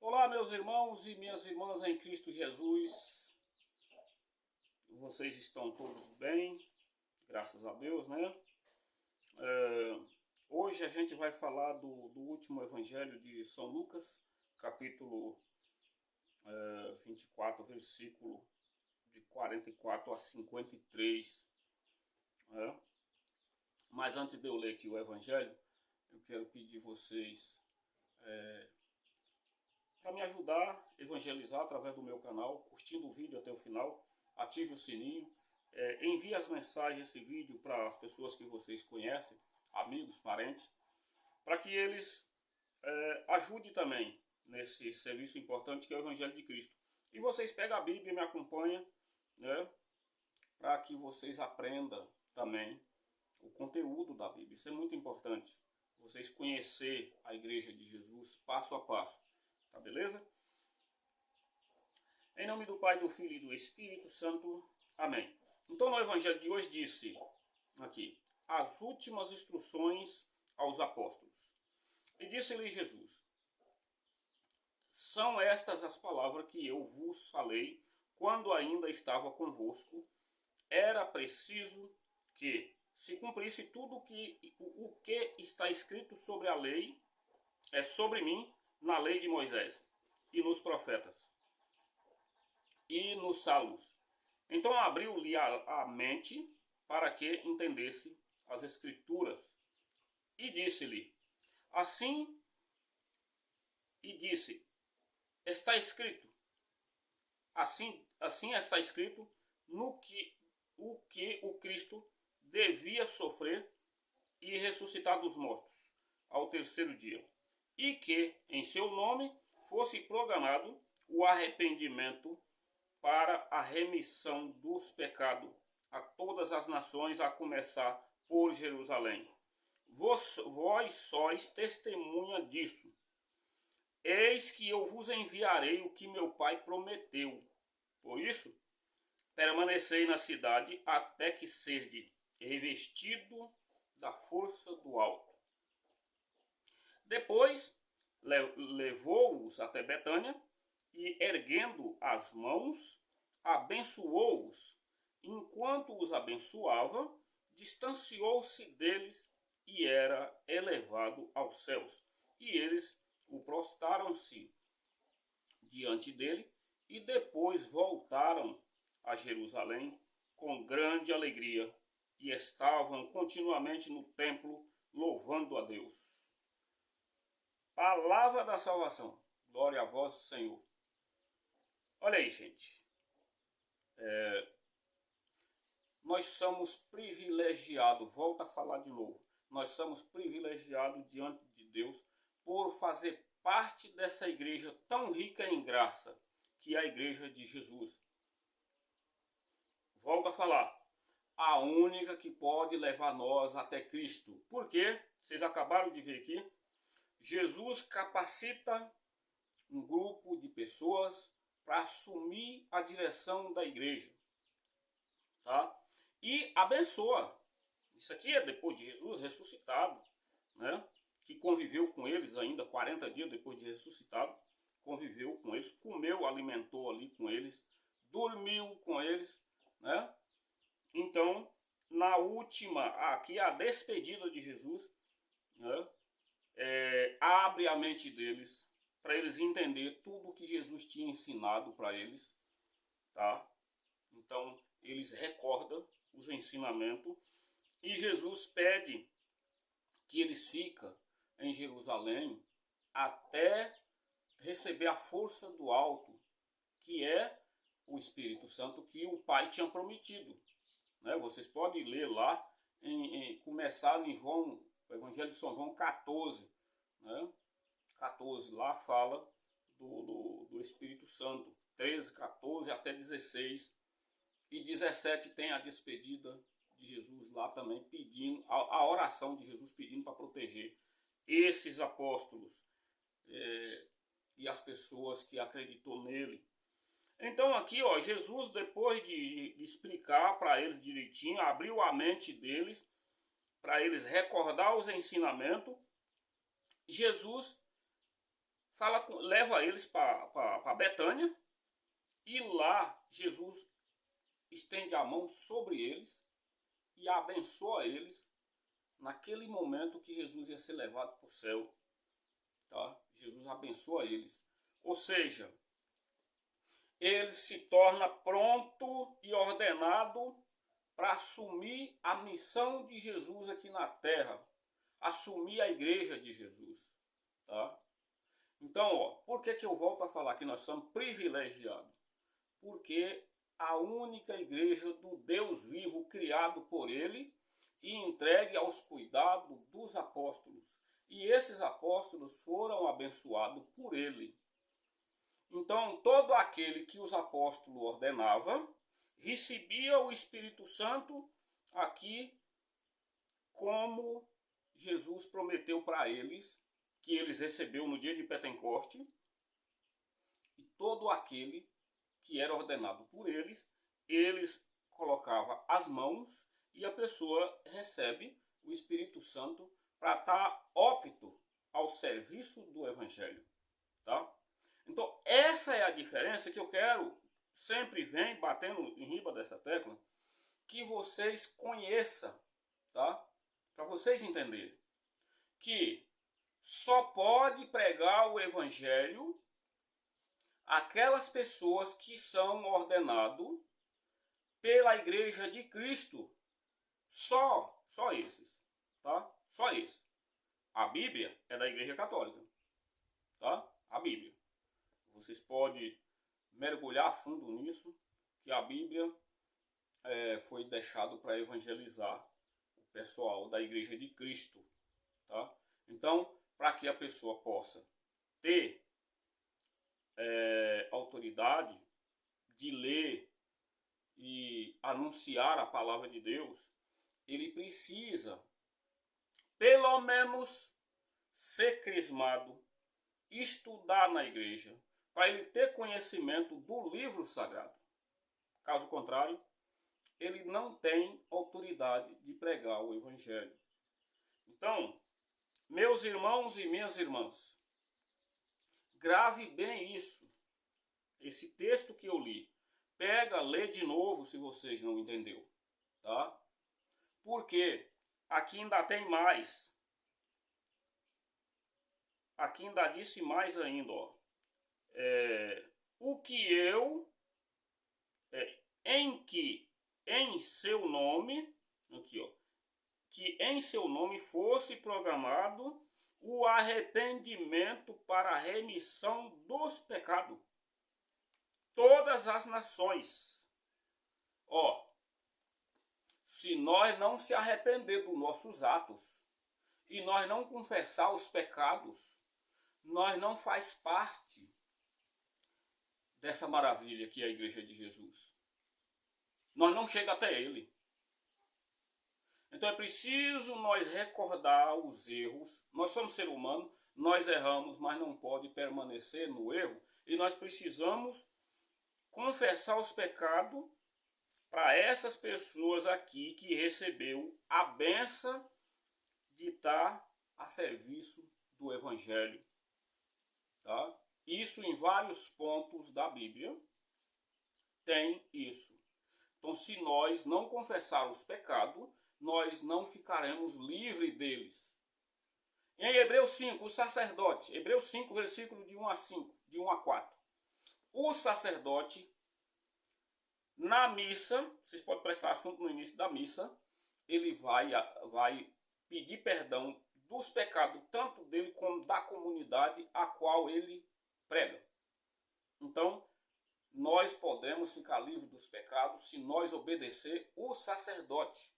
Olá, meus irmãos e minhas irmãs em Cristo Jesus. Vocês estão todos bem? Graças a Deus, né? Hoje a gente vai falar do último evangelho de São Lucas, capítulo 24, versículo de 44 a 53. Né? Mas antes de eu ler aqui o evangelho, eu quero pedir vocês para me ajudar a evangelizar através do meu canal, curtindo o vídeo até o final, ative o sininho, envie as mensagens, esse vídeo para as pessoas que vocês conhecem, amigos, parentes, para que eles ajudem também nesse serviço importante que é o Evangelho de Cristo. E vocês pegam a Bíblia e me acompanham, né, para que vocês aprendam também o conteúdo da Bíblia. Isso é muito importante, vocês conhecer a Igreja de Jesus passo a passo. Tá, beleza? Em nome do Pai, do Filho e do Espírito Santo. Amém. Então no Evangelho de hoje disse aqui, as últimas instruções aos apóstolos. E disse-lhe Jesus, são estas as palavras que eu vos falei quando ainda estava convosco. Era preciso que se cumprisse tudo o que está escrito sobre a lei, sobre mim, na lei de Moisés, e nos profetas, e nos salmos. Então abriu-lhe a mente para que entendesse as escrituras, e disse-lhe, assim, e disse, está escrito, assim está escrito, no que o Cristo devia sofrer e ressuscitar dos mortos ao terceiro dia, e que em seu nome fosse proclamado o arrependimento para a remissão dos pecados a todas as nações, a começar por Jerusalém. Vós sois testemunha disso. Eis que eu vos enviarei o que meu Pai prometeu. Por isso, permanecei na cidade até que sede revestido da força do alto. Depois levou-os até Betânia e, erguendo as mãos, abençoou-os. Enquanto os abençoava, distanciou-se deles e era elevado aos céus. E eles o prostraram-se diante dele e depois voltaram a Jerusalém com grande alegria e estavam continuamente no templo louvando a Deus. Palavra da salvação. Glória a vós, Senhor. Olha aí, gente. Nós somos privilegiados, volto a falar de novo. Nós somos privilegiados diante de Deus por fazer parte dessa igreja tão rica em graça, que é a igreja de Jesus. Volto a falar. A única que pode levar nós até Cristo. Por quê? Vocês acabaram de ver aqui. Jesus capacita um grupo de pessoas para assumir a direção da igreja, tá? E abençoa. Isso aqui é depois de Jesus ressuscitado, né? Que conviveu com eles ainda 40 dias depois de ressuscitado, conviveu com eles, comeu, alimentou ali com eles, dormiu com eles, né? Então, na última, aqui a despedida de Jesus, né? Abre a mente deles para eles entender tudo que Jesus tinha ensinado para eles, tá? Então eles recordam os ensinamentos e Jesus pede que eles fiquem em Jerusalém até receber a força do alto, que é o Espírito Santo que o Pai tinha prometido, né? Vocês podem ler lá, começar em João, o Evangelho de São João 14, né? 14, lá fala do Espírito Santo, 13, 14 até 16, e 17 tem a despedida de Jesus lá também, pedindo, a oração de Jesus pedindo para proteger esses apóstolos e as pessoas que acreditou nele. Então aqui, ó, Jesus, depois de explicar para eles direitinho, abriu a mente deles, para eles recordar os ensinamentos, Jesus leva eles para Betânia, e lá Jesus estende a mão sobre eles e abençoa eles naquele momento que Jesus ia ser levado para o céu. Tá? Jesus abençoa eles. Ou seja, ele se torna pronto e ordenado para assumir a missão de Jesus aqui na terra, assumir a igreja de Jesus. Tá? Então, por que eu volto a falar que nós somos privilegiados? Porque a única igreja do Deus vivo criado por ele e entregue aos cuidados dos apóstolos. E esses apóstolos foram abençoados por ele. Então, todo aquele que os apóstolos ordenavam recebia o Espírito Santo aqui, como Jesus prometeu para eles, que eles receberam no dia de Pentecoste. E todo aquele que era ordenado por eles, eles colocavam as mãos e a pessoa recebe o Espírito Santo para estar apto ao serviço do Evangelho. Tá? Então, essa é a diferença que eu quero, sempre vem batendo em riba dessa tecla, que vocês conheçam, tá? Para vocês entenderem que só pode pregar o Evangelho aquelas pessoas que são ordenadas pela Igreja de Cristo. Só esses, tá? Só esses. A Bíblia é da Igreja Católica, tá? A Bíblia. Vocês podem mergulhar a fundo nisso, que a Bíblia foi deixado para evangelizar o pessoal da Igreja de Cristo, tá? Então, para que a pessoa possa ter autoridade de ler e anunciar a palavra de Deus, ele precisa, pelo menos, ser crismado, estudar na igreja, para ele ter conhecimento do livro sagrado. Caso contrário, ele não tem autoridade de pregar o Evangelho. Então, meus irmãos e minhas irmãs, grave bem isso. Esse texto que eu li, pega, lê de novo se vocês não entenderam, tá? Porque aqui ainda tem mais. Aqui ainda disse mais ainda, ó. O que eu, em seu nome, aqui, ó, que em seu nome fosse programado o arrependimento para a remissão dos pecados. Todas as nações. Ó, se nós não se arrepender dos nossos atos e nós não confessar os pecados, nós não faz parte dessa maravilha que é a Igreja de Jesus. Nós não chega até ele. Então é preciso nós recordar os erros. Nós somos seres humanos, nós erramos, mas não pode permanecer no erro. E nós precisamos confessar os pecados para essas pessoas aqui que recebeu a bênção de estar a serviço do Evangelho. Tá? Isso em vários pontos da Bíblia tem isso. Então, se nós não confessarmos os pecados, nós não ficaremos livres deles. Em Hebreus 5, o sacerdote, Hebreus 5, versículo de 1 a 5, de 1 a 4. O sacerdote, na missa, vocês podem prestar assunto no início da missa, ele vai pedir perdão dos pecados, tanto dele como da comunidade a qual ele prega. Então, nós podemos ficar livres dos pecados se nós obedecer o sacerdote,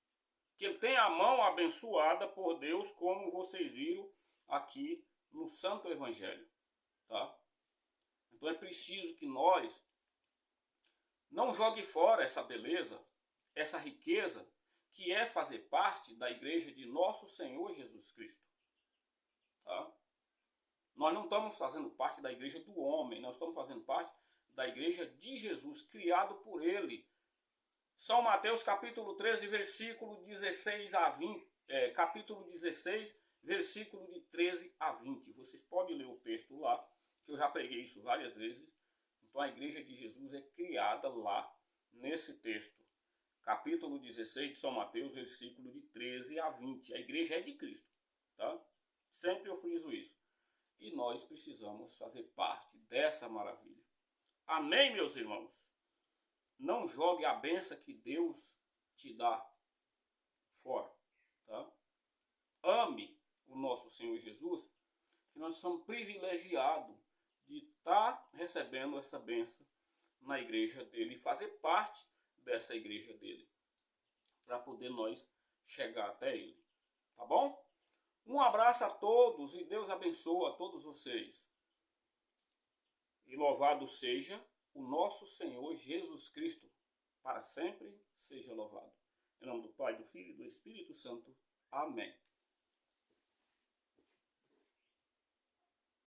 que ele tem a mão abençoada por Deus, como vocês viram aqui no Santo Evangelho. Tá? Então é preciso que nós não jogue fora essa beleza, essa riqueza, que é fazer parte da igreja de nosso Senhor Jesus Cristo. Tá? Nós não estamos fazendo parte da igreja do homem, nós estamos fazendo parte da igreja de Jesus, criado por ele. São Mateus capítulo 13, versículo 16 a 20, capítulo 16, versículo de 13 a 20. Vocês podem ler o texto lá que eu já preguei isso várias vezes. Então a igreja de Jesus é criada lá, nesse texto. Capítulo 16 de São Mateus, versículo de 13 a 20. A igreja é de Cristo, tá? Sempre eu friso isso. E nós precisamos fazer parte dessa maravilha. Amém, meus irmãos? Não jogue a benção que Deus te dá fora, tá? Ame o nosso Senhor Jesus, que nós somos privilegiados de estar recebendo essa benção na igreja dele e fazer parte dessa igreja dele, para poder nós chegar até ele, tá bom? Um abraço a todos e Deus abençoe a todos vocês. E louvado seja o nosso Senhor Jesus Cristo, para sempre seja louvado. Em nome do Pai, do Filho e do Espírito Santo. Amém.